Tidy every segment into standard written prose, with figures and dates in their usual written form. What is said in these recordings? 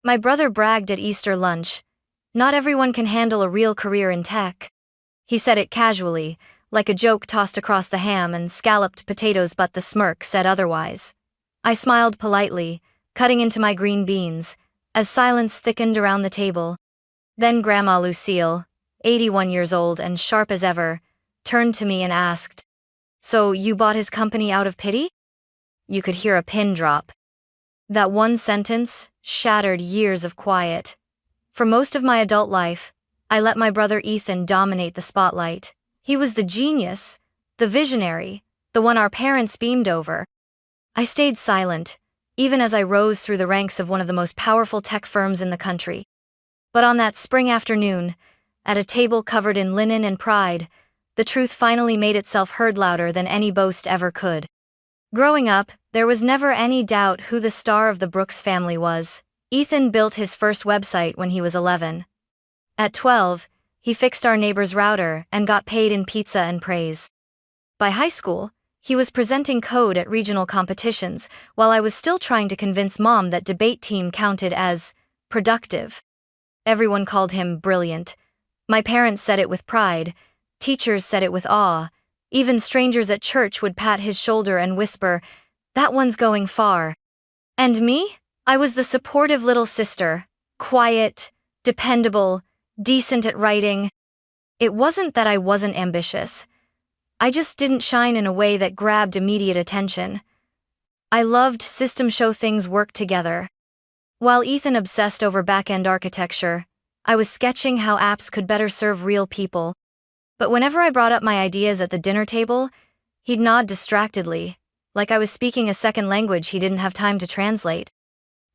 My brother bragged at Easter lunch. Not everyone can handle a real career in tech. He said it casually, like a joke tossed across the ham and scalloped potatoes, but the smirk said otherwise. I smiled politely, cutting into my green beans, as silence thickened around the table. Then Grandma Lucille, 81 years old and sharp as ever, turned to me and asked, "So you bought his company out of pity?" You could hear a pin drop. That one sentence shattered years of quiet. For most of my adult life, I let my brother Ethan dominate the spotlight. He was the genius, the visionary, the one our parents beamed over. I stayed silent, even as I rose through the ranks of one of the most powerful tech firms in the country. But on that spring afternoon, at a table covered in linen and pride, the truth finally made itself heard louder than any boast ever could. Growing up, there was never any doubt who the star of the Brooks family was. Ethan built his first website when he was 11. At 12, he fixed our neighbor's router and got paid in pizza and praise. By high school, he was presenting code at regional competitions, while I was still trying to convince Mom that debate team counted as productive. Everyone called him brilliant. My parents said it with pride, teachers said it with awe, even strangers at church would pat his shoulder and whisper, "That one's going far." And me? I was the supportive little sister, quiet, dependable, decent at writing. It wasn't that I wasn't ambitious. I just didn't shine in a way that grabbed immediate attention. I loved system show things work together. While Ethan obsessed over back-end architecture, I was sketching how apps could better serve real people. But whenever I brought up my ideas at the dinner table, he'd nod distractedly, like I was speaking a second language he didn't have time to translate.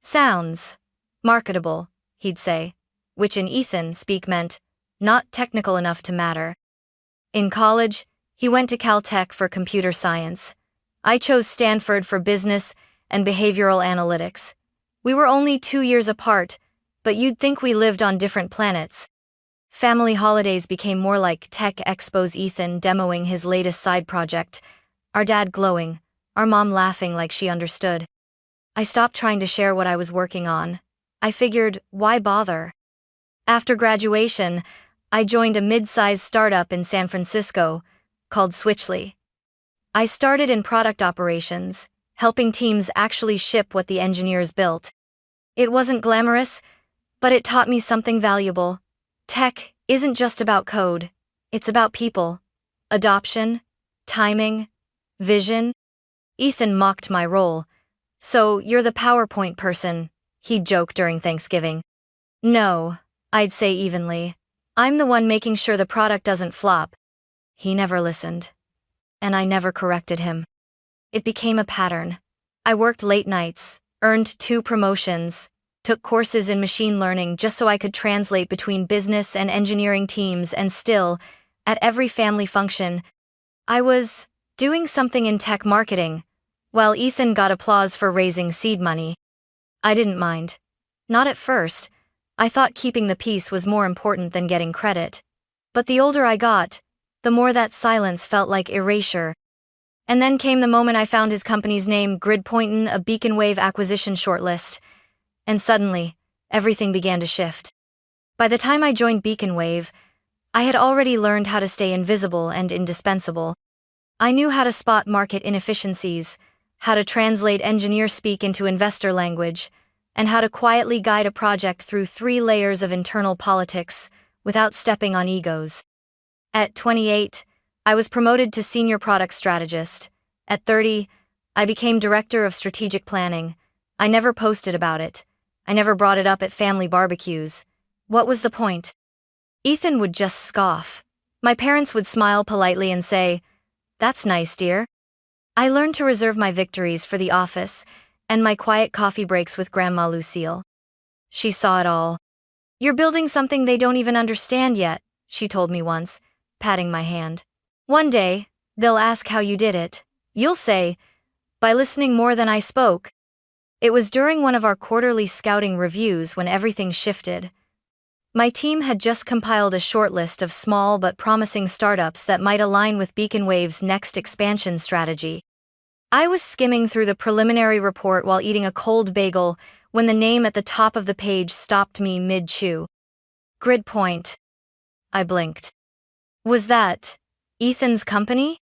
"Sounds marketable," he'd say, which in Ethan speak meant not technical enough to matter. In college, he went to Caltech for computer science. I chose Stanford for business and behavioral analytics. We were only 2 years apart, but you'd think we lived on different planets. Family holidays became more like tech expos, Ethan demoing his latest side project, our dad glowing, our mom laughing like she understood. I stopped trying to share what I was working on. I figured, why bother? After graduation, I joined a mid-sized startup in San Francisco called Switchly. I started in product operations, helping teams actually ship what the engineers built. It wasn't glamorous, but it taught me something valuable. Tech isn't just about code, it's about people, adoption, timing, vision. Ethan mocked my role. "So you're the PowerPoint person," he'd joke during Thanksgiving. "No," I'd say evenly. "I'm the one making sure the product doesn't flop." He never listened. And I never corrected him. It became a pattern. I worked late nights, earned 2 promotions, took courses in machine learning just so I could translate between business and engineering teams, and still, at every family function, I was doing something in tech marketing, while Ethan got applause for raising seed money. I didn't mind. Not at first. I thought keeping the peace was more important than getting credit. But the older I got, the more that silence felt like erasure. And then came the moment I found his company's name, Gridpointin, a Beaconwave acquisition shortlist. And suddenly, everything began to shift. By the time I joined Beaconwave, I had already learned how to stay invisible and indispensable. I knew how to spot market inefficiencies, how to translate engineer speak into investor language, and how to quietly guide a project through 3 layers of internal politics without stepping on egos. At 28, I was promoted to senior product strategist. At 30, I became director of strategic planning. I never posted about it. I never brought it up at family barbecues. What was the point? Ethan would just scoff. My parents would smile politely and say, "That's nice, dear." I learned to reserve my victories for the office and my quiet coffee breaks with Grandma Lucille. She saw it all. "You're building something they don't even understand yet," she told me once, patting my hand. "One day, they'll ask how you did it. You'll say, by listening more than I spoke." It was during one of our quarterly scouting reviews when everything shifted. My team had just compiled a short list of small but promising startups that might align with Beaconwave's next expansion strategy. I was skimming through the preliminary report while eating a cold bagel when the name at the top of the page stopped me mid-chew. GridPoint. I blinked. Was that Ethan's company?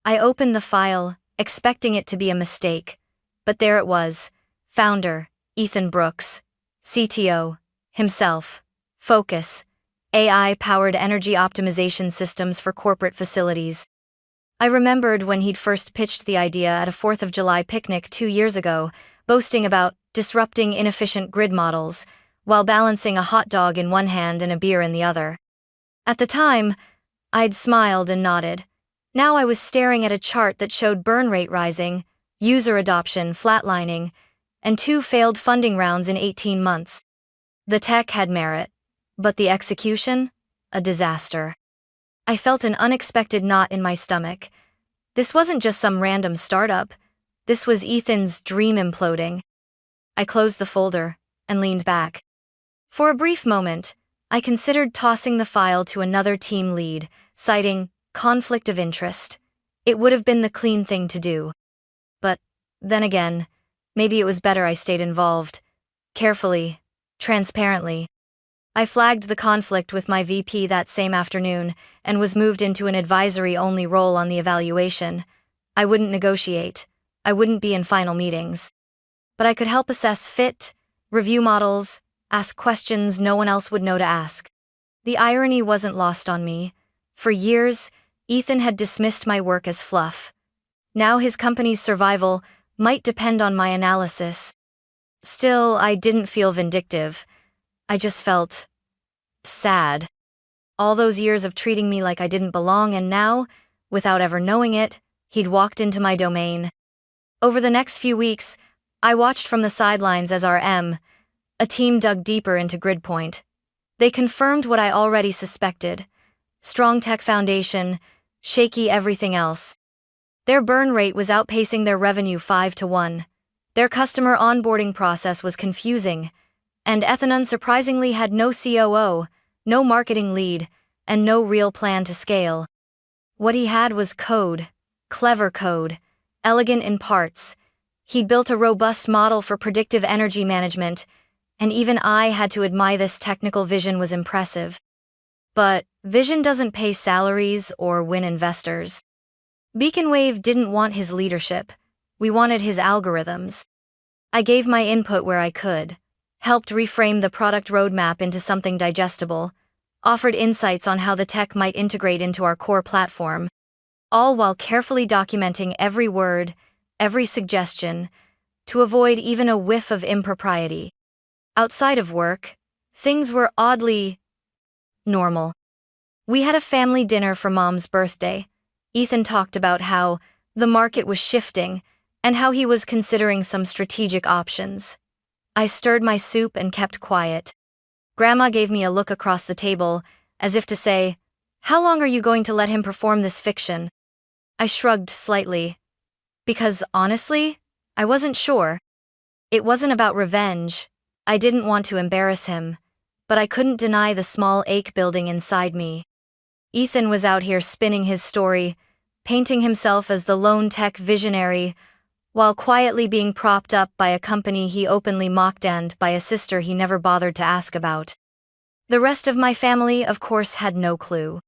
I opened the file, expecting it to be a mistake, but there it was. Founder, Ethan Brooks. CTO, himself. Focus, AI-powered energy optimization systems for corporate facilities. I remembered when he'd first pitched the idea at a 4th of July picnic 2 years ago, boasting about disrupting inefficient grid models, while balancing a hot dog in one hand and a beer in the other. At the time, I'd smiled and nodded. Now I was staring at a chart that showed burn rate rising, user adoption flatlining, and 2 failed funding rounds in 18 months. The tech had merit, but the execution? A disaster. I felt an unexpected knot in my stomach. This wasn't just some random startup. This was Ethan's dream imploding. I closed the folder and leaned back. For a brief moment, I considered tossing the file to another team lead, citing conflict of interest. It would have been the clean thing to do. But then again, maybe it was better I stayed involved. Carefully, transparently. I flagged the conflict with my VP that same afternoon and was moved into an advisory-only role on the evaluation. I wouldn't negotiate. I wouldn't be in final meetings. But I could help assess fit, review models, ask questions no one else would know to ask. The irony wasn't lost on me. For years, Ethan had dismissed my work as fluff. Now his company's survival might depend on my analysis. Still, I didn't feel vindictive. I just felt sad. All those years of treating me like I didn't belong, and now, without ever knowing it, he'd walked into my domain. Over the next few weeks, I watched from the sidelines as our a team dug deeper into GridPoint. They confirmed what I already suspected. Strong tech foundation, shaky everything else. Their burn rate was outpacing their revenue 5-to-1. Their customer onboarding process was confusing, and Ethan unsurprisingly had no COO, no marketing lead, and no real plan to scale. What he had was code, clever code, elegant in parts. He'd built a robust model for predictive energy management, and even I had to admire this technical vision was impressive. But vision doesn't pay salaries or win investors. BeaconWave didn't want his leadership. We wanted his algorithms. I gave my input where I could, helped reframe the product roadmap into something digestible, offered insights on how the tech might integrate into our core platform, all while carefully documenting every word, every suggestion, to avoid even a whiff of impropriety. Outside of work, things were oddly normal. We had a family dinner for Mom's birthday. Ethan talked about how the market was shifting and how he was considering some strategic options. I stirred my soup and kept quiet. Grandma gave me a look across the table, as if to say, "How long are you going to let him perform this fiction?" I shrugged slightly. Because honestly, I wasn't sure. It wasn't about revenge. I didn't want to embarrass him, but I couldn't deny the small ache building inside me. Ethan was out here spinning his story, painting himself as the lone tech visionary, while quietly being propped up by a company he openly mocked and by a sister he never bothered to ask about. The rest of my family, of course, had no clue.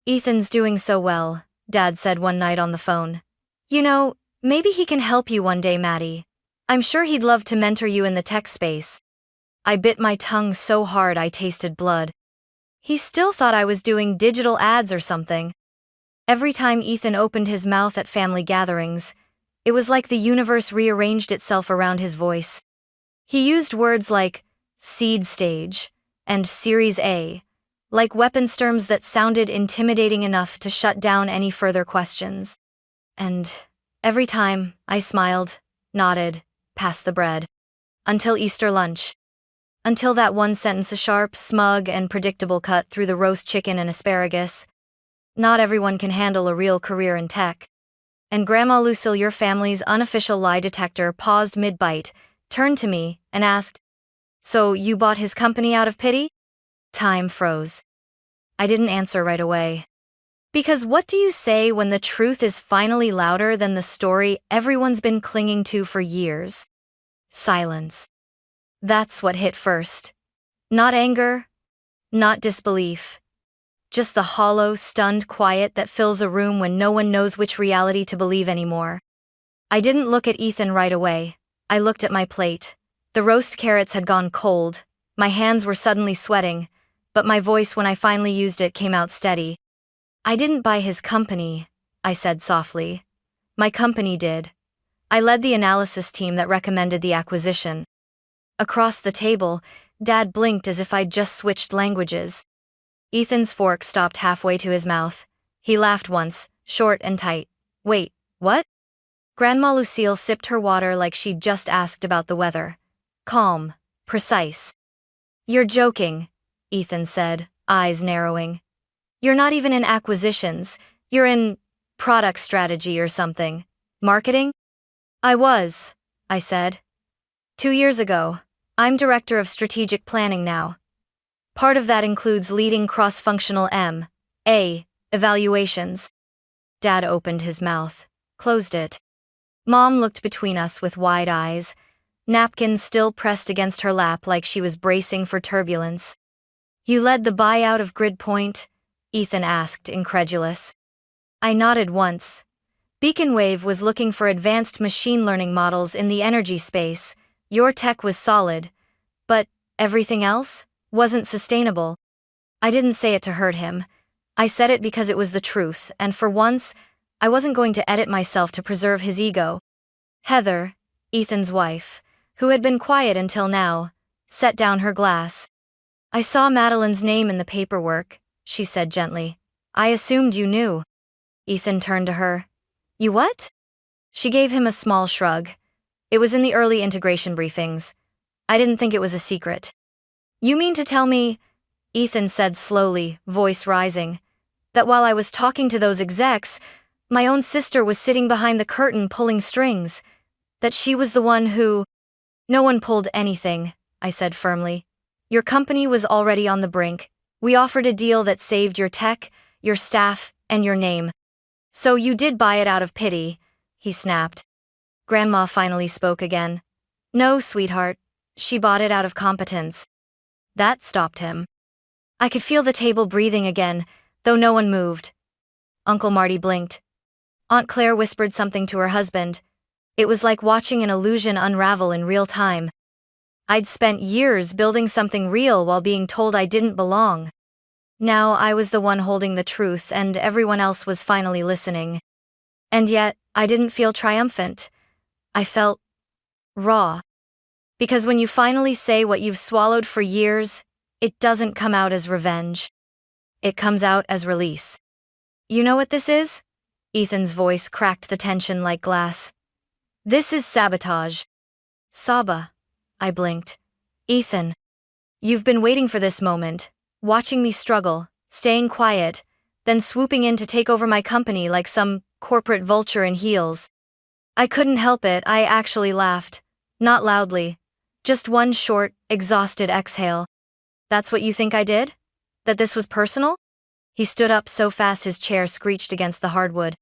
"Ethan's doing so well," Dad said one night on the phone. "You know, maybe he can help you one day, Maddie. I'm sure he'd love to mentor you in the tech space." I bit my tongue so hard I tasted blood. He still thought I was doing digital ads or something. Every time Ethan opened his mouth at family gatherings, it was like the universe rearranged itself around his voice. He used words like seed stage and Series A, like weapons terms that sounded intimidating enough to shut down any further questions. And every time, I smiled, nodded, passed the bread. Until Easter lunch. Until that one sentence, a sharp, smug, and predictable cut through the roast chicken and asparagus. Not everyone can handle a real career in tech. And Grandma Lucille, your family's unofficial lie detector, paused mid-bite, turned to me, and asked, "So you bought his company out of pity?" Time froze. I didn't answer right away. Because what do you say when the truth is finally louder than the story everyone's been clinging to for years? Silence. That's what hit first. Not anger, not disbelief. Just the hollow, stunned quiet that fills a room when no one knows which reality to believe anymore. I didn't look at Ethan right away. I looked at my plate. The roast carrots had gone cold. My hands were suddenly sweating, but my voice when I finally used it came out steady. I didn't buy his company, I said softly. My company did. I led the analysis team that recommended the acquisition. Across the table, Dad blinked as if I'd just switched languages. Ethan's fork stopped halfway to his mouth. He laughed once, short and tight. Wait, what? Grandma Lucille sipped her water like she'd just asked about the weather. Calm, precise. You're joking, Ethan said, eyes narrowing. You're not even in acquisitions, you're in product strategy or something. Marketing? I was, I said. 2 years ago. I'm director of strategic planning now. Part of that includes leading cross-functional M.A. evaluations. Dad opened his mouth, closed it. Mom looked between us with wide eyes, napkin still pressed against her lap like she was bracing for turbulence. You led the buyout of Gridpoint? Ethan asked, incredulous. I nodded once. Beacon Wave was looking for advanced machine learning models in the energy space. Your tech was solid, but everything else wasn't sustainable. I didn't say it to hurt him. I said it because it was the truth, and for once, I wasn't going to edit myself to preserve his ego. Heather, Ethan's wife, who had been quiet until now, set down her glass. I saw Madeline's name in the paperwork, she said gently. I assumed you knew. Ethan turned to her. You what? She gave him a small shrug. It was in the early integration briefings. I didn't think it was a secret. You mean to tell me, Ethan said slowly, voice rising, that while I was talking to those execs, my own sister was sitting behind the curtain pulling strings, that she was the one who… No one pulled anything, I said firmly. Your company was already on the brink. We offered a deal that saved your tech, your staff, and your name. So you did buy it out of pity, he snapped. Grandma finally spoke again. No, sweetheart. She bought it out of competence. That stopped him. I could feel the table breathing again, though no one moved. Uncle Marty blinked. Aunt Claire whispered something to her husband. It was like watching an illusion unravel in real time. I'd spent years building something real while being told I didn't belong. Now I was the one holding the truth and everyone else was finally listening. And yet, I didn't feel triumphant. I felt raw. Because when you finally say what you've swallowed for years, it doesn't come out as revenge. It comes out as release. You know what this is? Ethan's voice cracked the tension like glass. This is sabotage. Saba. I blinked. Ethan. You've been waiting for this moment, watching me struggle, staying quiet, then swooping in to take over my company like some corporate vulture in heels. I couldn't help it, I actually laughed. Not loudly. Just one short, exhausted exhale. That's what you think I did? That this was personal? He stood up so fast his chair screeched against the hardwood.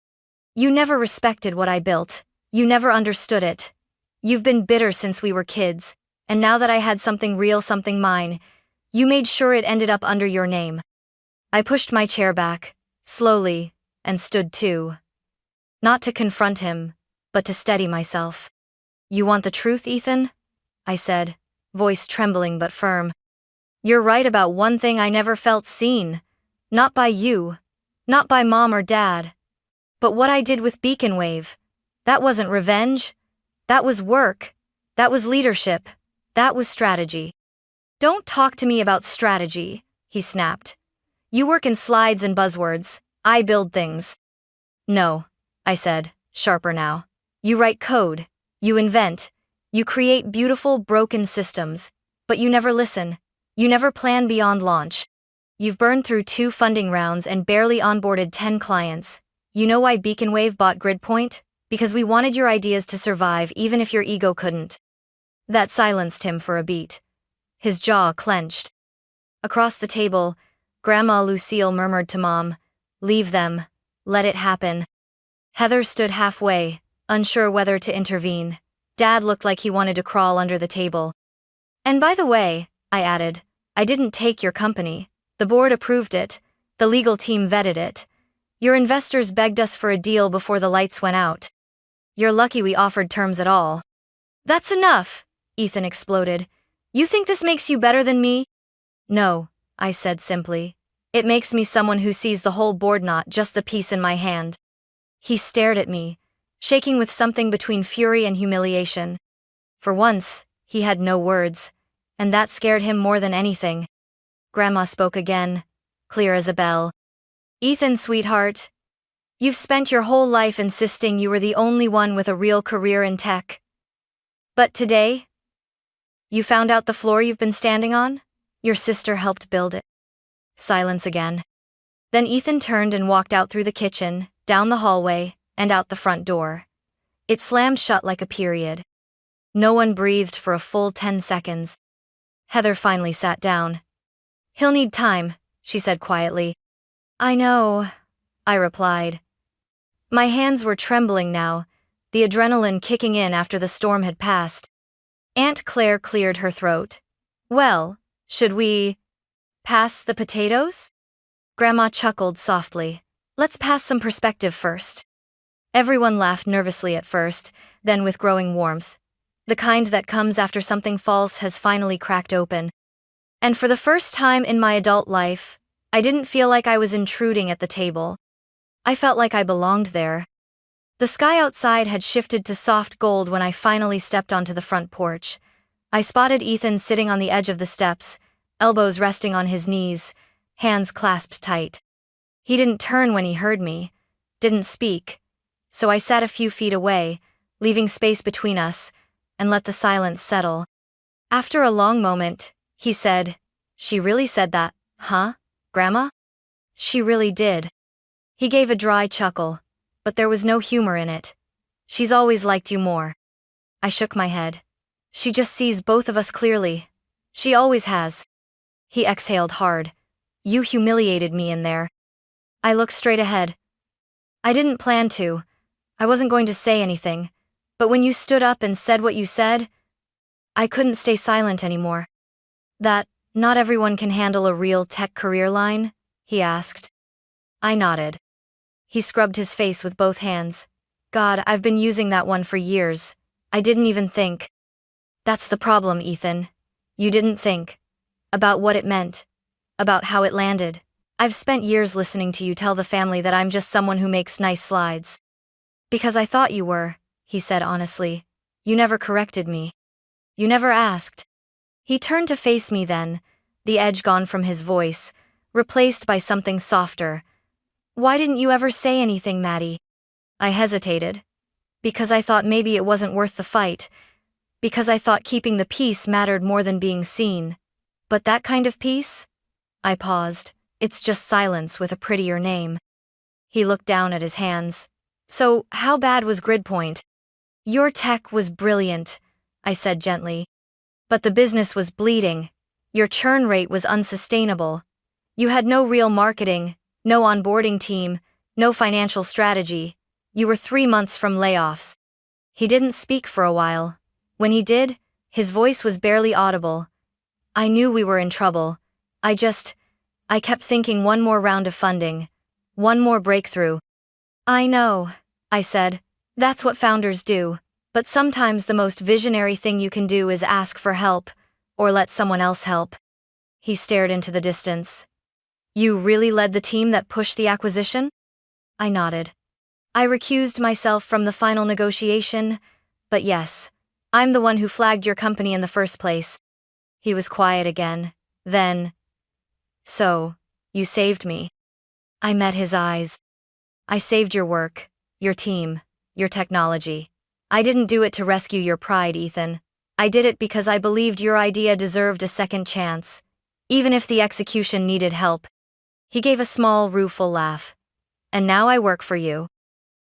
You never respected what I built. You never understood it. You've been bitter since we were kids, and now that I had something real, something mine, you made sure it ended up under your name. I pushed my chair back, slowly, and stood too. Not to confront him, but to steady myself. You want the truth, Ethan? I said, voice trembling but firm. You're right about one thing, I never felt seen. Not by you. Not by Mom or Dad. But what I did with Beacon Wave, that wasn't revenge. That was work. That was leadership. That was strategy. Don't talk to me about strategy, he snapped. You work in slides and buzzwords. I build things. No, I said, sharper now. You write code. You invent. You create beautiful, broken systems. But you never listen. You never plan beyond launch. You've burned through 2 funding rounds and barely onboarded 10 clients. You know why Beacon Wave bought Gridpoint? Because we wanted your ideas to survive even if your ego couldn't. That silenced him for a beat. His jaw clenched. Across the table, Grandma Lucille murmured to Mom, "Leave them. Let it happen." Heather stood halfway, unsure whether to intervene. Dad looked like he wanted to crawl under the table. And by the way, I added, I didn't take your company. The board approved it. The legal team vetted it. Your investors begged us for a deal before the lights went out. You're lucky we offered terms at all. That's enough, Ethan exploded. You think this makes you better than me? No, I said simply. It makes me someone who sees the whole board, not just the piece in my hand. He stared at me, shaking with something between fury and humiliation. For once, he had no words, and that scared him more than anything. Grandma spoke again, clear as a bell. Ethan, sweetheart, you've spent your whole life insisting you were the only one with a real career in tech. But today, you found out the floor you've been standing on? Your sister helped build it. Silence again. Then Ethan turned and walked out through the kitchen, down the hallway, and out the front door. It slammed shut like a period. No one breathed for a full 10 seconds. Heather finally sat down. He'll need time, she said quietly. I know, I replied. My hands were trembling now, the adrenaline kicking in after the storm had passed. Aunt Claire cleared her throat. Well, should we pass the potatoes? Grandma chuckled softly. Let's pass some perspective first. Everyone laughed nervously at first, then with growing warmth. The kind that comes after something false has finally cracked open. And for the first time in my adult life, I didn't feel like I was intruding at the table. I felt like I belonged there. The sky outside had shifted to soft gold when I finally stepped onto the front porch. I spotted Ethan sitting on the edge of the steps, elbows resting on his knees, hands clasped tight. He didn't turn when he heard me, didn't speak, so I sat a few feet away, leaving space between us, and let the silence settle. After a long moment, he said, She really said that, huh, Grandma? She really did. He gave a dry chuckle, but there was no humor in it. She's always liked you more. I shook my head. She just sees both of us clearly. She always has. He exhaled hard. You humiliated me in there. I looked straight ahead. I didn't plan to. I wasn't going to say anything, but when you stood up and said what you said, I couldn't stay silent anymore. That, not everyone can handle a real tech career line? He asked. I nodded. He scrubbed his face with both hands. God, I've been using that one for years. I didn't even think. That's the problem, Ethan. You didn't think. About what it meant. About how it landed. I've spent years listening to you tell the family that I'm just someone who makes nice slides. Because I thought you were, he said honestly. You never corrected me. You never asked. He turned to face me then, the edge gone from his voice, replaced by something softer. Why didn't you ever say anything, Maddie? I hesitated. Because I thought maybe it wasn't worth the fight. Because I thought keeping the peace mattered more than being seen. But that kind of peace? I paused. It's just silence with a prettier name. He looked down at his hands. So, how bad was Gridpoint? Your tech was brilliant, I said gently. But the business was bleeding. Your churn rate was unsustainable. You had no real marketing, no onboarding team, no financial strategy. You were 3 months from layoffs. He didn't speak for a while. When he did, his voice was barely audible. I knew we were in trouble. I kept thinking one more round of funding. One more breakthrough. I know, I said. That's what founders do. But sometimes the most visionary thing you can do is ask for help, or let someone else help. He stared into the distance. You really led the team that pushed the acquisition? I nodded. I recused myself from the final negotiation, but yes, I'm the one who flagged your company in the first place. He was quiet again. Then, so, you saved me. I met his eyes. I saved your work, your team, your technology. I didn't do it to rescue your pride, Ethan. I did it because I believed your idea deserved a second chance, even if the execution needed help. He gave a small, rueful laugh. And now I work for you.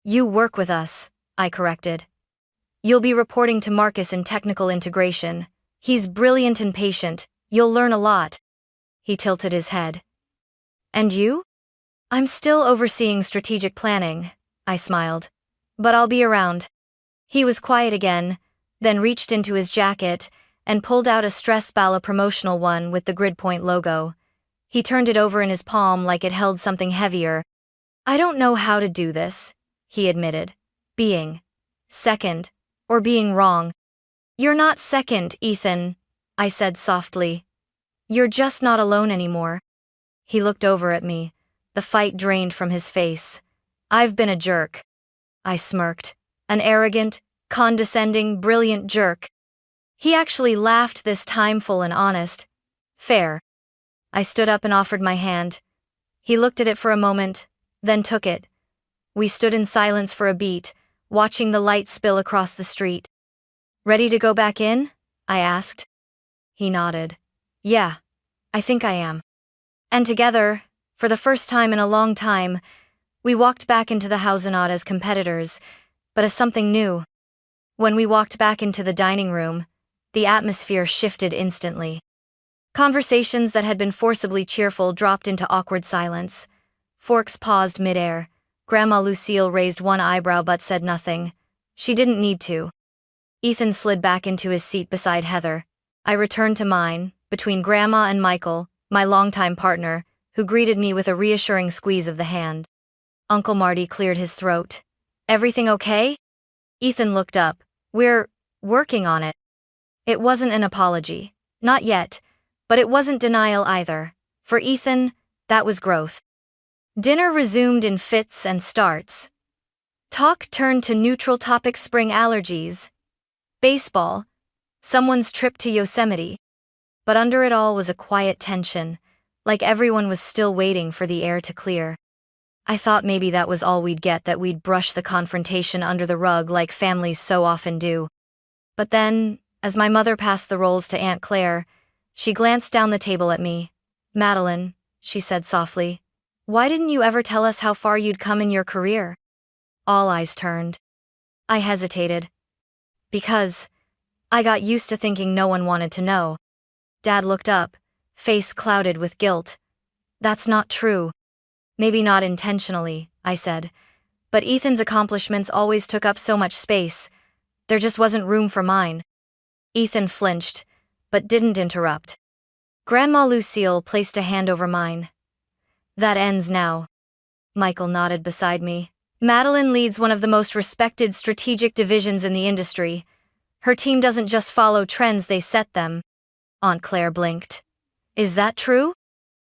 You work with us, I corrected. You'll be reporting to Marcus in technical integration. He's brilliant and patient. You'll learn a lot. He tilted his head. And you? I'm still overseeing strategic planning, I smiled. But I'll be around. He was quiet again, then reached into his jacket and pulled out a Stress Bala promotional one with the Gridpoint logo. He turned it over in his palm like it held something heavier. "I don't know how to do this," he admitted. "Being second, or being wrong." "You're not second, Ethan," I said softly. "You're just not alone anymore." He looked over at me, the fight drained from his face. "I've been a jerk," I smirked. "An arrogant, condescending, brilliant jerk." He actually laughed this time, full and honest. "Fair." I stood up and offered my hand. He looked at it for a moment, then took it. We stood in silence for a beat, watching the light spill across the street. "Ready to go back in?" I asked. He nodded. "Yeah, I think I am." And together, for the first time in a long time, we walked back into the house not as competitors, but as something new. When we walked back into the dining room, the atmosphere shifted instantly. Conversations that had been forcibly cheerful dropped into awkward silence. Forks paused mid-air. Grandma Lucille raised one eyebrow but said nothing. She didn't need to. Ethan slid back into his seat beside Heather. I returned to mine, between Grandma and Michael, my longtime partner, who greeted me with a reassuring squeeze of the hand. Uncle Marty cleared his throat. "Everything okay?" Ethan looked up. "We're working on it." It wasn't an apology. Not yet. But it wasn't denial either. For Ethan, that was growth. Dinner resumed in fits and starts. Talk turned to neutral topics: spring allergies, baseball, someone's trip to Yosemite. But under it all was a quiet tension, like everyone was still waiting for the air to clear. I thought maybe that was all we'd get, that we'd brush the confrontation under the rug like families so often do. But then, as my mother passed the rolls to Aunt Claire, she glanced down the table at me. "Madeline," she said softly, "why didn't you ever tell us how far you'd come in your career?" All eyes turned. I hesitated. Because I got used to thinking no one wanted to know. Dad looked up, face clouded with guilt. "That's not true." "Maybe not intentionally," I said. "But Ethan's accomplishments always took up so much space. There just wasn't room for mine." Ethan flinched, but didn't interrupt. Grandma Lucille placed a hand over mine. "That ends now." Michael nodded beside me. "Madeline leads one of the most respected strategic divisions in the industry. Her team doesn't just follow trends, they set them." Aunt Claire blinked. "Is that true?"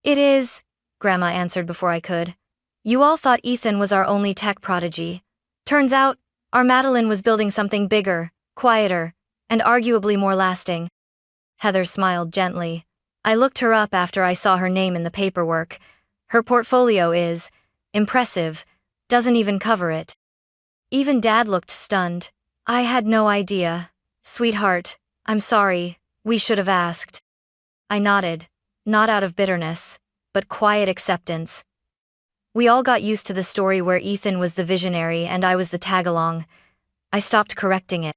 "It is," Grandma answered before I could. "You all thought Ethan was our only tech prodigy. Turns out, our Madeline was building something bigger, quieter, and arguably more lasting." Heather smiled gently. "I looked her up after I saw her name in the paperwork. Her portfolio is impressive, doesn't even cover it." Even Dad looked stunned. "I had no idea. Sweetheart, I'm sorry, we should have asked." I nodded, not out of bitterness, but quiet acceptance. We all got used to the story where Ethan was the visionary and I was the tag-along. I stopped correcting it.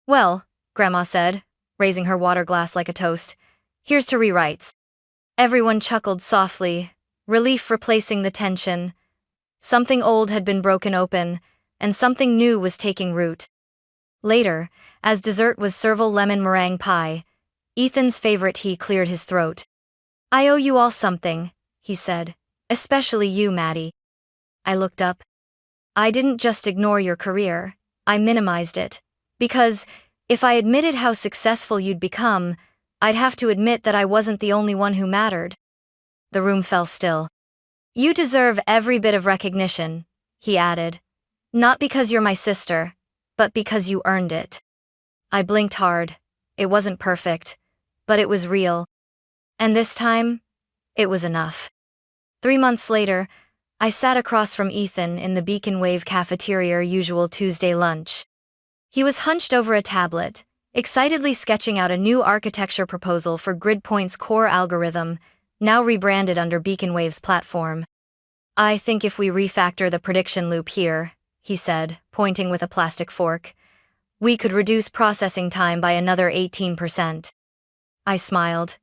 "Well," Grandma said, raising her water glass like a toast, "here's to rewrites." Everyone chuckled softly, relief replacing the tension. Something old had been broken open, and something new was taking root. Later, as dessert was Serval lemon meringue pie, Ethan's favorite, he cleared his throat. "I owe you all something," he said. "Especially you, Maddie." I looked up. "I didn't just ignore your career, I minimized it. Because, if I admitted how successful you'd become, I'd have to admit that I wasn't the only one who mattered." The room fell still. "You deserve every bit of recognition," he added. "Not because you're my sister, but because you earned it." I blinked hard. It wasn't perfect, but it was real. And this time, it was enough. 3 months later, I sat across from Ethan in the Beacon Wave cafeteria usual Tuesday lunch. He was hunched over a tablet, excitedly sketching out a new architecture proposal for Gridpoint's core algorithm, now rebranded under Beacon Wave's platform. "I think if we refactor the prediction loop here," he said, pointing with a plastic fork, "we could reduce processing time by another 18%. I smiled.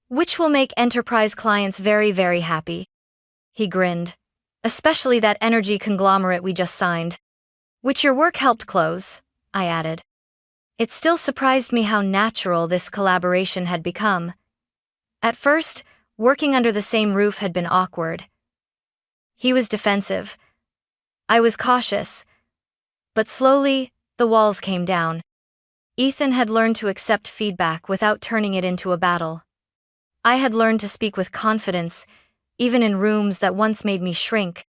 "Which will make enterprise clients very, very happy." He grinned. "Especially that energy conglomerate we just signed." "Which your work helped close," I added. It still surprised me how natural this collaboration had become. At first, working under the same roof had been awkward. He was defensive. I was cautious. But slowly, the walls came down. Ethan had learned to accept feedback without turning it into a battle. I had learned to speak with confidence, even in rooms that once made me shrink.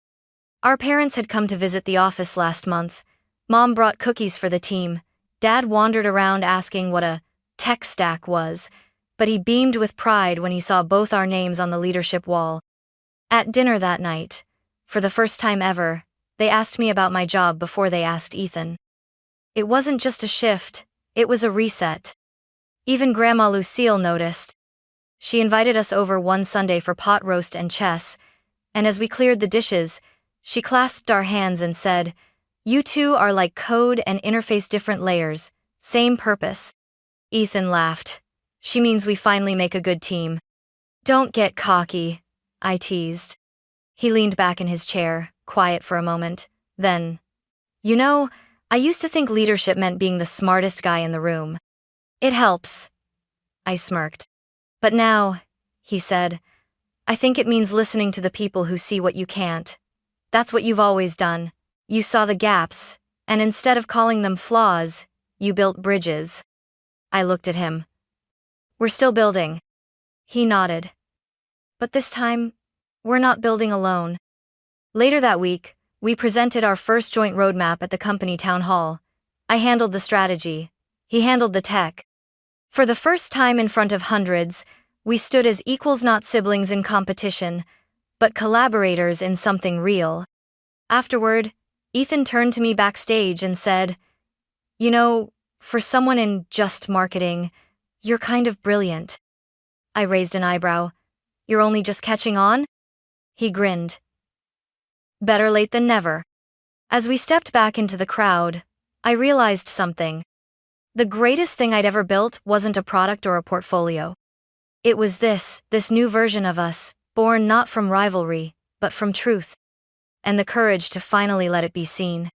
Our parents had come to visit the office last month. Mom brought cookies for the team. Dad wandered around asking what a tech stack was, but he beamed with pride when he saw both our names on the leadership wall. At dinner that night, for the first time ever, they asked me about my job before they asked Ethan. It wasn't just a shift, it was a reset. Even Grandma Lucille noticed. She invited us over one Sunday for pot roast and chess, and as we cleared the dishes, she clasped our hands and said, "You two are like code and interface different layers, same purpose." Ethan laughed. "She means we finally make a good team." "Don't get cocky," I teased. He leaned back in his chair, quiet for a moment. Then, "You know, I used to think leadership meant being the smartest guy in the room. It helps." I smirked. "But now," he said, "I think it means listening to the people who see what you can't. That's what you've always done. You saw the gaps, and instead of calling them flaws, you built bridges." I looked at him. "We're still building." He nodded. "But this time, we're not building alone." Later that week, we presented our first joint roadmap at the company town hall. I handled the strategy. He handled the tech. For the first time in front of hundreds, we stood as equals, not siblings in competition, but collaborators in something real. Afterward, Ethan turned to me backstage and said, "You know, for someone in just marketing, you're kind of brilliant." I raised an eyebrow. "You're only just catching on?" He grinned. Better late than never. As we stepped back into the crowd, I realized something. The greatest thing I'd ever built wasn't a product or a portfolio. It was this new version of us, born not from rivalry, but from truth. And the courage to finally let it be seen.